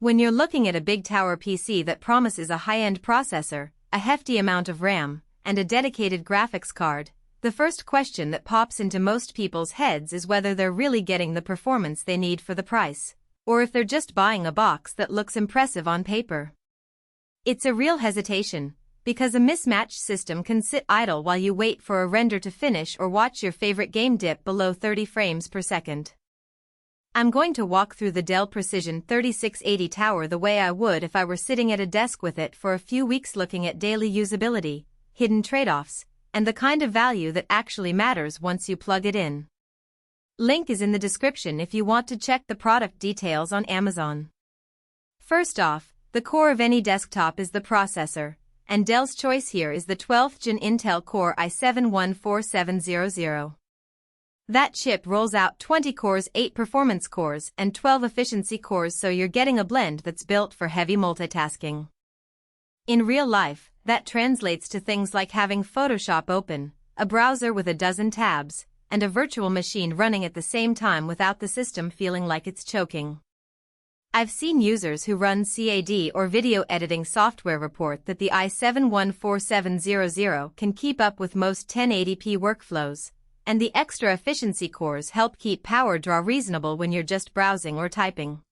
When you're looking at a big tower PC that promises a high-end processor, a hefty amount of RAM, and a dedicated graphics card, the first question that pops into most people's heads is whether they're really getting the performance they need for the price, or if they're just buying a box that looks impressive on paper. It's a real hesitation, because a mismatched system can sit idle while you wait for a render to finish or watch your favorite game dip below 30 frames per second. I'm going to walk through the Dell Precision 3680 tower the way I would if I were sitting at a desk with it for a few weeks looking at daily usability, hidden trade-offs, and the kind of value that actually matters once you plug it in. Link is in the description if you want to check the product details on Amazon. First off, the core of any desktop is the processor, and Dell's choice here is the 12th Gen Intel Core i7-14700. That chip rolls out 20 cores, 8 performance cores, and 12 efficiency cores, so you're getting a blend that's built for heavy multitasking. In real life, that translates to things like having Photoshop open, a browser with a dozen tabs, and a virtual machine running at the same time without the system feeling like it's choking. I've seen users who run CAD or video editing software report that the i7-14700 can keep up with most 1080p workflows, and the extra efficiency cores help keep power draw reasonable when you're just browsing or typing.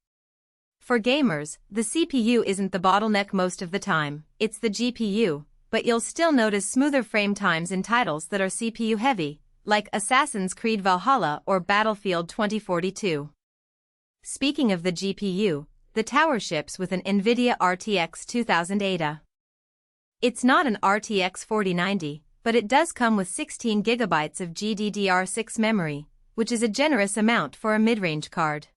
For gamers, the CPU isn't the bottleneck most of the time, it's the GPU, but you'll still notice smoother frame times in titles that are CPU heavy, like Assassin's Creed Valhalla or Battlefield 2042. Speaking of the GPU, the tower ships with an NVIDIA RTX 2080. It's not an RTX 4090, but it does come with 16 GB of GDDR6 memory, which is a generous amount for a mid-range card.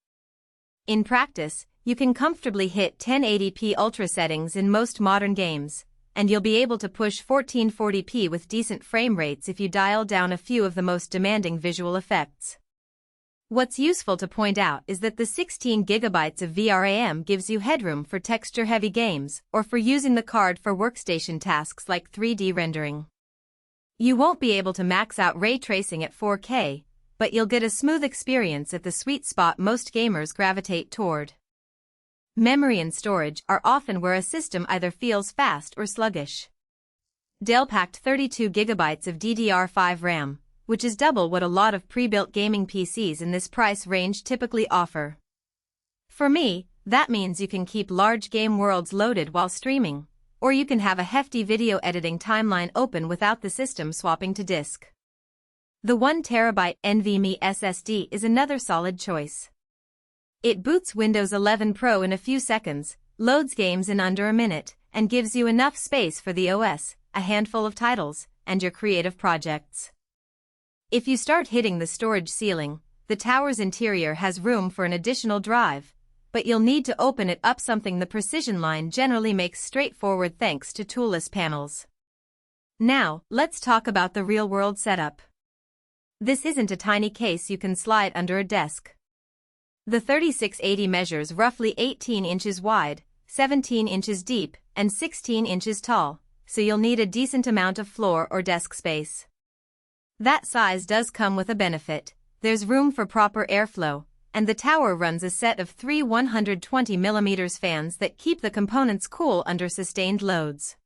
In practice, you can comfortably hit 1080p ultra settings in most modern games, and you'll be able to push 1440p with decent frame rates if you dial down a few of the most demanding visual effects. What's useful to point out is that the 16 GB of VRAM gives you headroom for texture-heavy games or for using the card for workstation tasks like 3D rendering. You won't be able to max out ray tracing at 4K, but you'll get a smooth experience at the sweet spot most gamers gravitate toward. Memory and storage are often where a system either feels fast or sluggish. Dell packed 32 GB of DDR5 RAM, which is double what a lot of pre-built gaming PCs in this price range typically offer. For me, that means you can keep large game worlds loaded while streaming, or you can have a hefty video editing timeline open without the system swapping to disk. The 1TB NVMe SSD is another solid choice. It boots Windows 11 Pro in a few seconds, loads games in under a minute, and gives you enough space for the OS, a handful of titles, and your creative projects. If you start hitting the storage ceiling, the tower's interior has room for an additional drive, but you'll need to open it up, something the Precision line generally makes straightforward thanks to toolless panels. Now, let's talk about the real-world setup. This isn't a tiny case you can slide under a desk. The 3680 measures roughly 18 inches wide, 17 inches deep, and 16 inches tall, so you'll need a decent amount of floor or desk space. That size does come with a benefit: there's room for proper airflow, and the tower runs a set of 3 120mm fans that keep the components cool under sustained loads.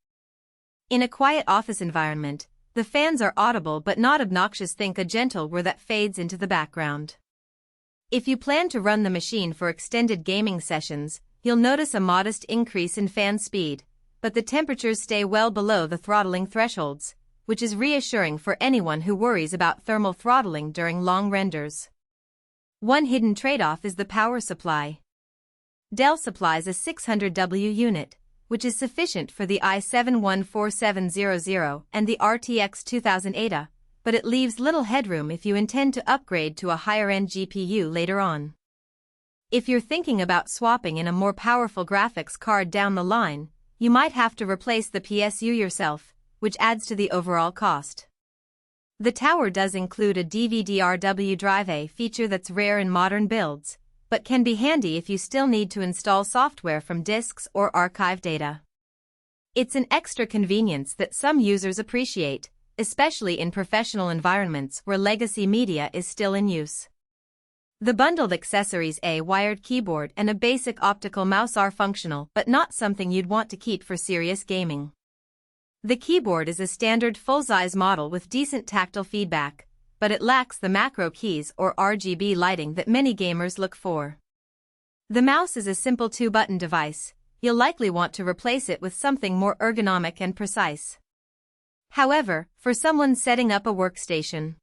In a quiet office environment, the fans are audible but not obnoxious. Think a gentle whir that fades into the background. If you plan to run the machine for extended gaming sessions, you'll notice a modest increase in fan speed, but the temperatures stay well below the throttling thresholds, which is reassuring for anyone who worries about thermal throttling during long renders. One hidden trade-off is the power supply. Dell supplies a 600W unit, which is sufficient for the i7-14700 and the RTX 2080, but it leaves little headroom if you intend to upgrade to a higher-end GPU later on. If you're thinking about swapping in a more powerful graphics card down the line, you might have to replace the PSU yourself, which adds to the overall cost. The tower does include a DVD-RW drive, a feature that's rare in modern builds, but can be handy if you still need to install software from disks or archive data. It's an extra convenience that some users appreciate, especially in professional environments where legacy media is still in use. The bundled accessories, a wired keyboard and a basic optical mouse, are functional but not something you'd want to keep for serious gaming. The keyboard is a standard full-size model with decent tactile feedback, but it lacks the macro keys or RGB lighting that many gamers look for. The mouse is a simple 2-button device. You'll likely want to replace it with something more ergonomic and precise. However, for someone setting up a workstation,